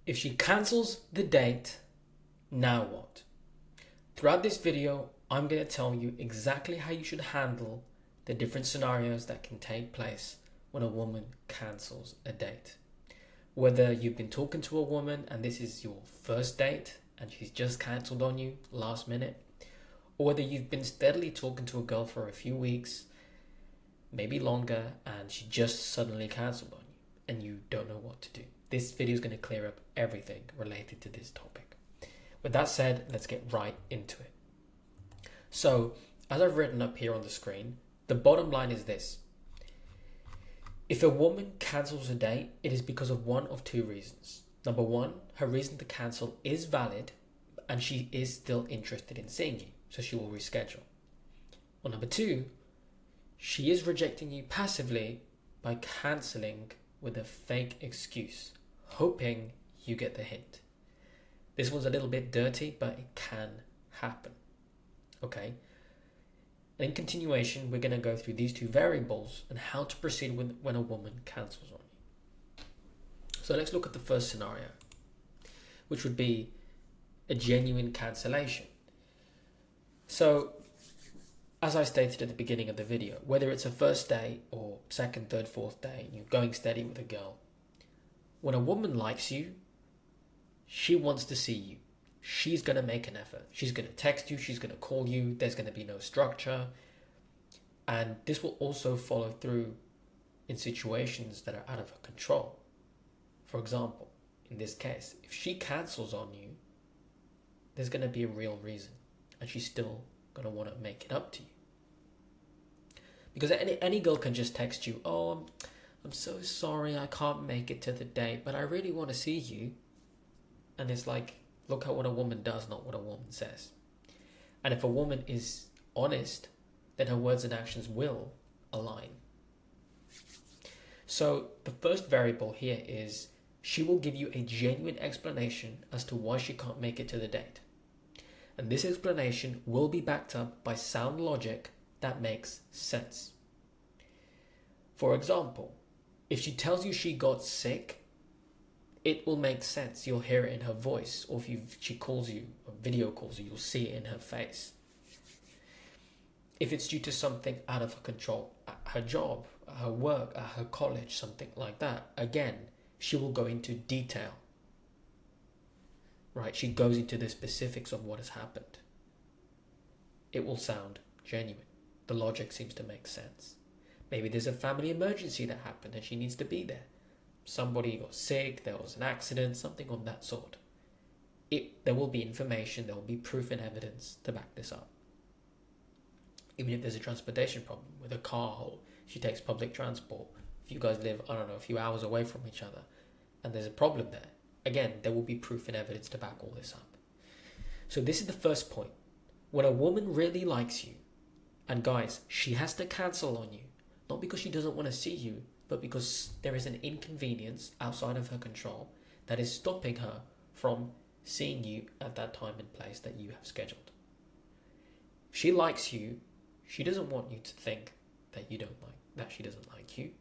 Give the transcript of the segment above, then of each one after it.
If she cancels the date, now what? Throughout this video, I'm going to tell you exactly how you should handle the different scenarios that can take place when a woman cancels a date. Whether you've been talking to a woman and this is your first date and she's just cancelled on you last minute, or whether you've been steadily talking to a girl for a few weeks, maybe longer, and she just suddenly cancelled on you and you don't know what to do. This video is going to clear up everything related to this topic. With that said, let's get right into it. So, as I've written up here on the screen, the bottom line is this. If a woman cancels a date, it is because of one of two reasons. Number one, her reason to cancel is valid and she is still interested in seeing you, so she will reschedule. Or number two, she is rejecting you passively by cancelling with a fake excuse, hoping you get the hint. This one's a little bit dirty, but it can happen. Okay? In continuation, we're going to go through these two variables and how to proceed with when a woman cancels on you. So let's look at the first scenario, which would be a genuine cancellation. So, as I stated at the beginning of the video, whether it's a first date or second, third, fourth date, you're going steady with a girl, when a woman likes you, she wants to see you. She's going to make an effort. She's going to text you. She's going to call you. There's going to be no structure. And this will also follow through in situations that are out of her control. For example, in this case, if she cancels on you, there's going to be a real reason. And she's still going to want to make it up to you. Because any girl can just text you, oh, I'm so sorry, I can't make it to the date, but I really want to see you. And it's like, look at what a woman does, not what a woman says. And if a woman is honest, then her words and actions will align. So the first variable here is she will give you a genuine explanation as to why she can't make it to the date. And this explanation will be backed up by sound logic that makes sense. For example, if she tells you she got sick, it will make sense. You'll hear it in her voice, or if she calls you or video calls you, you'll see it in her face. If it's due to something out of her control, her job, her work, her college, something like that, again, she will go into detail. Right? She goes into the specifics of what has happened. It will sound genuine. The logic seems to make sense. Maybe there's a family emergency that happened and she needs to be there. Somebody got sick, there was an accident, something of that sort. There will be information, there will be proof and evidence to back this up. Even if there's a transportation problem with a car, or she takes public transport, if you guys live, a few hours away from each other, and there's a problem there, again, there will be proof and evidence to back all this up. So this is the first point. When a woman really likes you, and guys, she has to cancel on you, not because she doesn't want to see you, but because there is an inconvenience outside of her control that is stopping her from seeing you at that time and place that you have scheduled. If she likes you, she doesn't want you to think that she doesn't like you.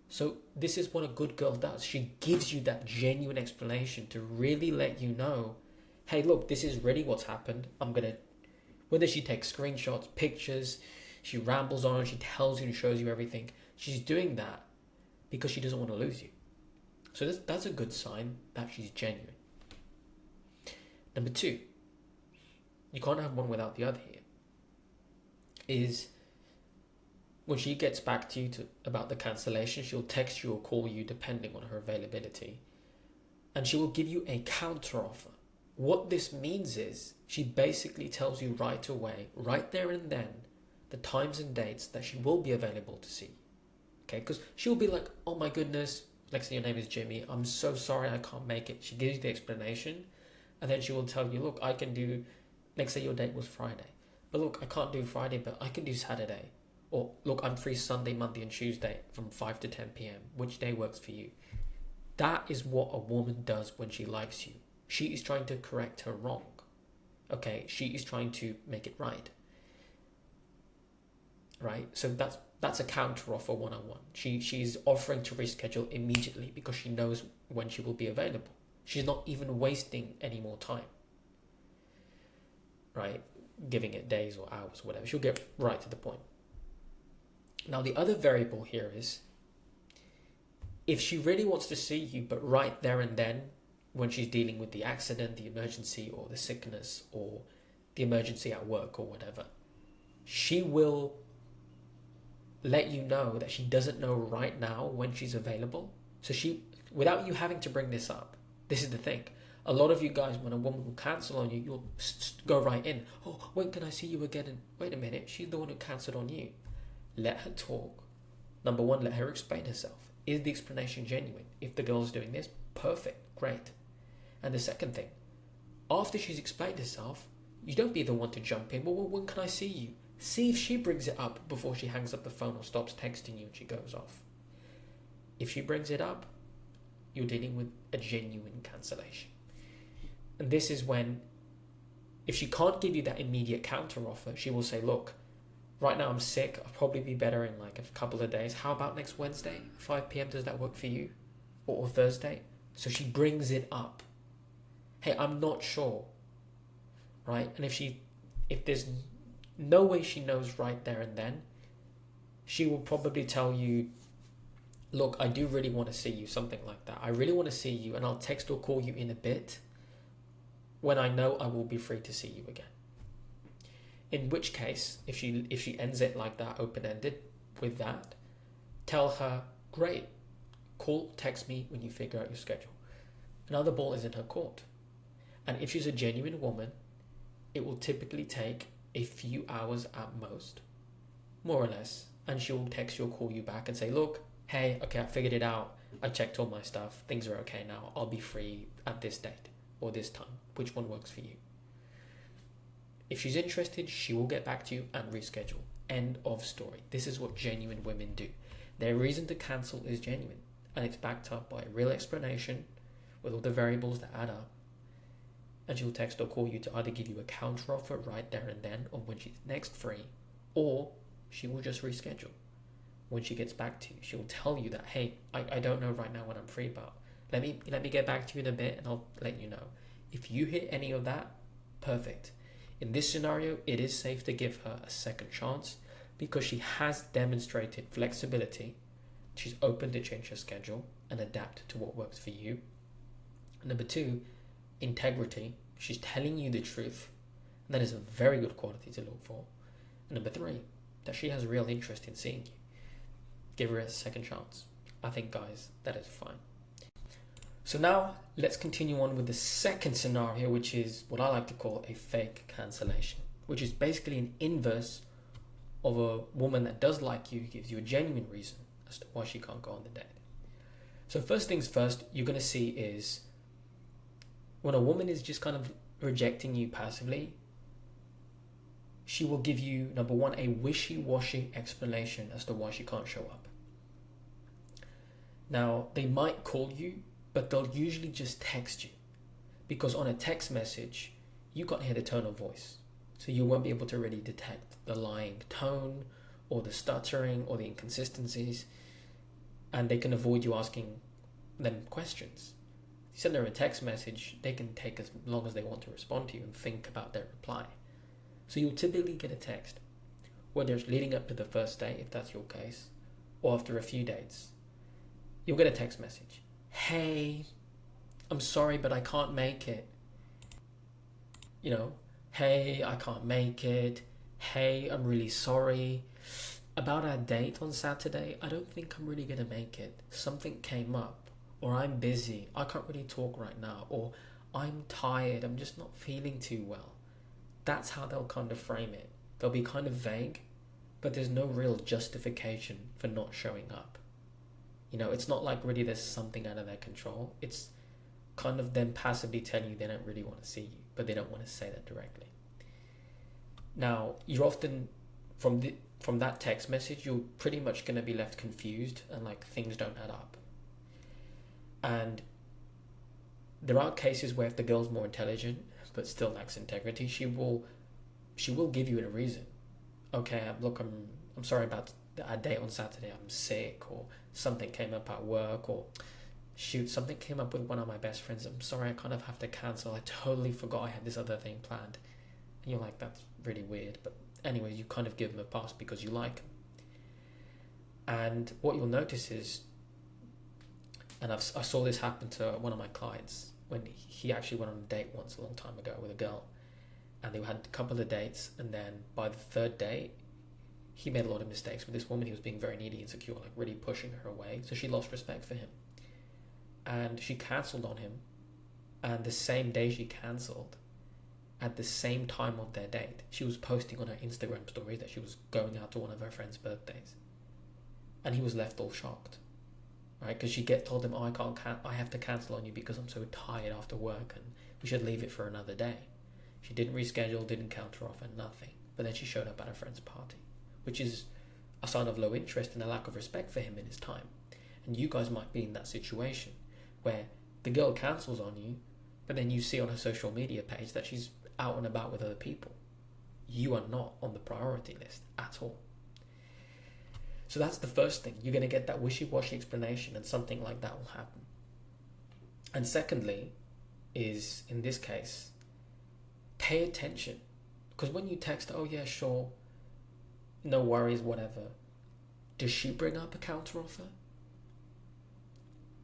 So this is what a good girl does. She gives you that genuine explanation to really let you know, hey, look, this is really what's happened. Whether she takes screenshots, pictures, she rambles on, she tells you and shows you everything. She's doing that because she doesn't want to lose you. So that's a good sign that she's genuine. Number two, you can't have one without the other here, is when she gets back to you about the cancellation, she'll text you or call you depending on her availability. And she will give you a counter offer. What this means is she basically tells you right away, right there and then, the times and dates that she will be available to see you. Okay, because she'll be like, oh my goodness, let's say your name is Jimmy, I'm so sorry I can't make it. She gives you the explanation, and then she will tell you, look, I can do, let's say your date was Friday, but look, I can't do Friday, but I can do Saturday. Or look, I'm free Sunday, Monday and Tuesday from 5 to 10 p.m. Which day works for you? That is what a woman does when she likes you. She is trying to correct her wrong. Okay, she is trying to make it right. Right? So that's a counter offer one-on-one. She's offering to reschedule immediately because she knows when she will be available. She's not even wasting any more time, right? Giving it days or hours, whatever. She'll get right to the point. Now, the other variable here is if she really wants to see you, but right there and then, when she's dealing with the accident, the emergency, or the sickness, or the emergency at work, or whatever, she will let you know that she doesn't know right now when she's available. So she, without you having to bring this up, this is the thing. A lot of you guys, when a woman will cancel on you, you'll go right in. Oh, when can I see you again? And wait a minute, she's the one who cancelled on you. Let her talk. Number one, let her explain herself. Is the explanation genuine? If the girl's doing this, perfect, great. And the second thing, after she's explained herself, you don't be the one to jump in. Well, when can I see you? See if she brings it up before she hangs up the phone or stops texting you and she goes off. If she brings it up, you're dealing with a genuine cancellation. And this is when, if she can't give you that immediate counter offer, she will say, look, right now I'm sick. I'll probably be better in like a couple of days. How about next Wednesday, 5 p.m.? Does that work for you? Or Thursday? So she brings it up. Hey, I'm not sure. Right? And if there's no way she knows right there and then, she will probably tell you, look, I do really want to see you, something like that. I really want to see you, and I'll text or call you in a bit when I know I will be free to see you again. In which case, if she ends it like that, open-ended, with that, tell her, great, call, text me when you figure out your schedule. Now the ball is in her court. And if she's a genuine woman, it will typically take a few hours at most, more or less, and she'll text you or call you back and say, look, hey, okay, I figured it out. I checked all my stuff. Things are okay now. I'll be free at this date or this time. Which one works for you? If she's interested, she will get back to you and reschedule. End of story. This is what genuine women do. Their reason to cancel is genuine, and it's backed up by a real explanation with all the variables that add up. And she'll text or call you to either give you a counter offer right there and then on when she's next free, or she will just reschedule. When she gets back to you, she'll tell you that, hey, I don't know right now when I'm free, but let me get back to you in a bit and I'll let you know. If you hit any of that, perfect. In this scenario, it is safe to give her a second chance because she has demonstrated flexibility. She's open to change her schedule and adapt to what works for you. And number two, integrity. She's telling you the truth. And that is a very good quality to look for. And number three, that she has real interest in seeing you. Give her a second chance. I think, guys, that is fine. So now let's continue on with the second scenario, which is what I like to call a fake cancellation, which is basically an inverse of a woman that does like you, gives you a genuine reason as to why she can't go on the date. So first things first, you're going to see is when a woman is just kind of rejecting you passively, she will give you, number one, a wishy-washy explanation as to why she can't show up. Now, they might call you, but they'll usually just text you, because on a text message, you can't hear the tone of voice. So you won't be able to really detect the lying tone or the stuttering or the inconsistencies, and they can avoid you asking them questions. You send them a text message, they can take as long as they want to respond to you and think about their reply. So you'll typically get a text, whether it's leading up to the first date, if that's your case, or after a few dates. You'll get a text message. Hey, I'm sorry, but I can't make it. You know, hey, I can't make it. Hey, I'm really sorry. About our date on Saturday, I don't think I'm really going to make it. Something came up, or I'm busy. I can't really talk right now, or I'm tired. I'm just not feeling too well. That's how they'll kind of frame it. They'll be kind of vague, but there's no real justification for not showing up. You know, it's not like really there's something out of their control. It's kind of them passively telling you they don't really want to see you, but they don't want to say that directly. Now, you're often, from that text message, you're pretty much going to be left confused and like things don't add up. And there are cases where if the girl's more intelligent but still lacks integrity, she will give you a reason. Okay, look, I'm sorry about our date on Saturday. I'm sick, or something came up at work, or shoot, something came up with one of my best friends. I'm sorry, I kind of have to cancel. I totally forgot I had this other thing planned. And you're like, that's really weird. But anyways, you kind of give them a pass because you like them. And what you'll notice is, and I saw this happen to one of my clients when he actually went on a date once a long time ago with a girl. And they had a couple of dates, and then by the third date, he made a lot of mistakes with this woman. He was being very needy and secure, like really pushing her away. So she lost respect for him. And she cancelled on him. And the same day she cancelled, at the same time of their date, she was posting on her Instagram story that she was going out to one of her friends' birthdays. And he was left all shocked, right? Because she told him, oh, I have to cancel on you because I'm so tired after work and we should leave it for another day. She didn't reschedule, didn't counter offer, nothing. But then she showed up at her friend's party, which is a sign of low interest and a lack of respect for him in his time. And you guys might be in that situation where the girl cancels on you, but then you see on her social media page that she's out and about with other people. You are not on the priority list at all. So that's the first thing. You're going to get that wishy-washy explanation and something like that will happen. And secondly is, in this case, pay attention. Because when you text, oh yeah, sure, no worries, whatever, does she bring up a counteroffer?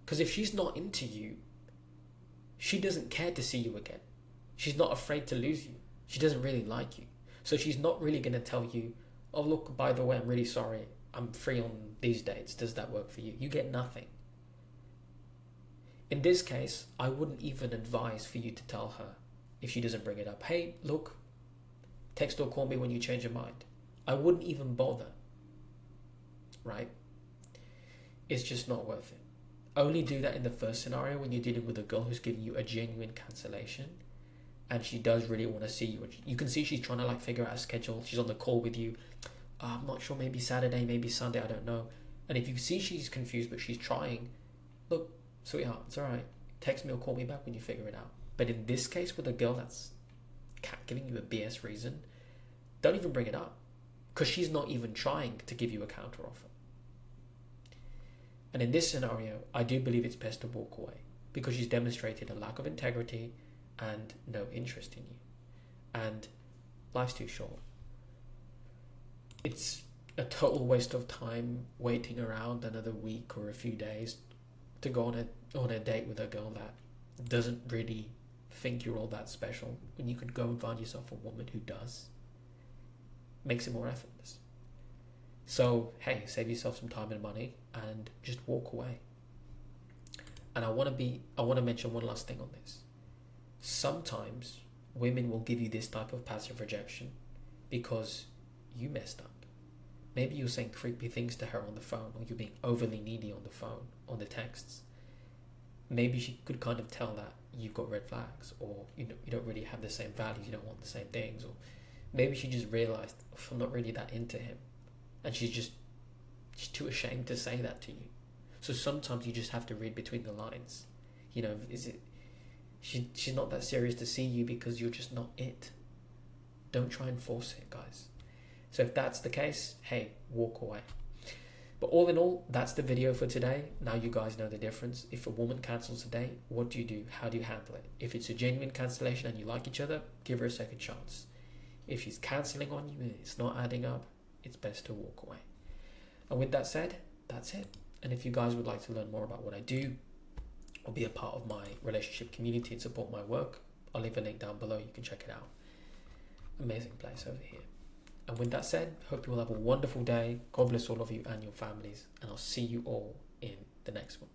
Because if she's not into you, she doesn't care to see you again. She's not afraid to lose you. She doesn't really like you. So she's not really going to tell you, oh look, by the way, I'm really sorry, I'm free on these dates. Does that work for you? You get nothing. In this case, I wouldn't even advise for you to tell her if she doesn't bring it up. Hey, look, text or call me when you change your mind. I wouldn't even bother, right? It's just not worth it. Only do that in the first scenario when you're dealing with a girl who's giving you a genuine cancellation and she does really want to see you. You can see she's trying to figure out a schedule. She's on the call with you. I'm not sure, maybe Saturday, maybe Sunday, I don't know. And if you see she's confused but she's trying, look, sweetheart, it's alright. Text me or call me back when you figure it out. But in this case with a girl that's giving you a BS reason, don't even bring it up. Because she's not even trying to give you a counter offer. And in this scenario, I do believe it's best to walk away. Because she's demonstrated a lack of integrity and no interest in you. And life's too short. It's a total waste of time waiting around another week or a few days to go on a date with a girl that doesn't really think you're all that special, when you could go and find yourself a woman who does. Makes it more effortless. So hey, save yourself some time and money and just walk away. And I want to mention one last thing on this. Sometimes women will give you this type of passive rejection because you messed up. Maybe you're saying creepy things to her on the phone, or you're being overly needy on the phone, on the texts. Maybe she could kind of tell that you've got red flags, or you don't really have the same values, you don't want the same things, or maybe she just realized, I'm not really that into him, and she's too ashamed to say that to you. So sometimes you just have to read between the lines. She's not that serious to see you because you're just not it. Don't try and force it, guys. So if that's the case, hey, walk away. But all in all, that's the video for today. Now you guys know the difference. If a woman cancels a date, what do? How do you handle it? If it's a genuine cancellation and you like each other, give her a second chance. If she's cancelling on you and it's not adding up, it's best to walk away. And with that said, that's it. And if you guys would like to learn more about what I do or be a part of my relationship community and support my work, I'll leave a link down below. You can check it out. Amazing place over here. And with that said, hope you all have a wonderful day. God bless all of you and your families. And I'll see you all in the next one.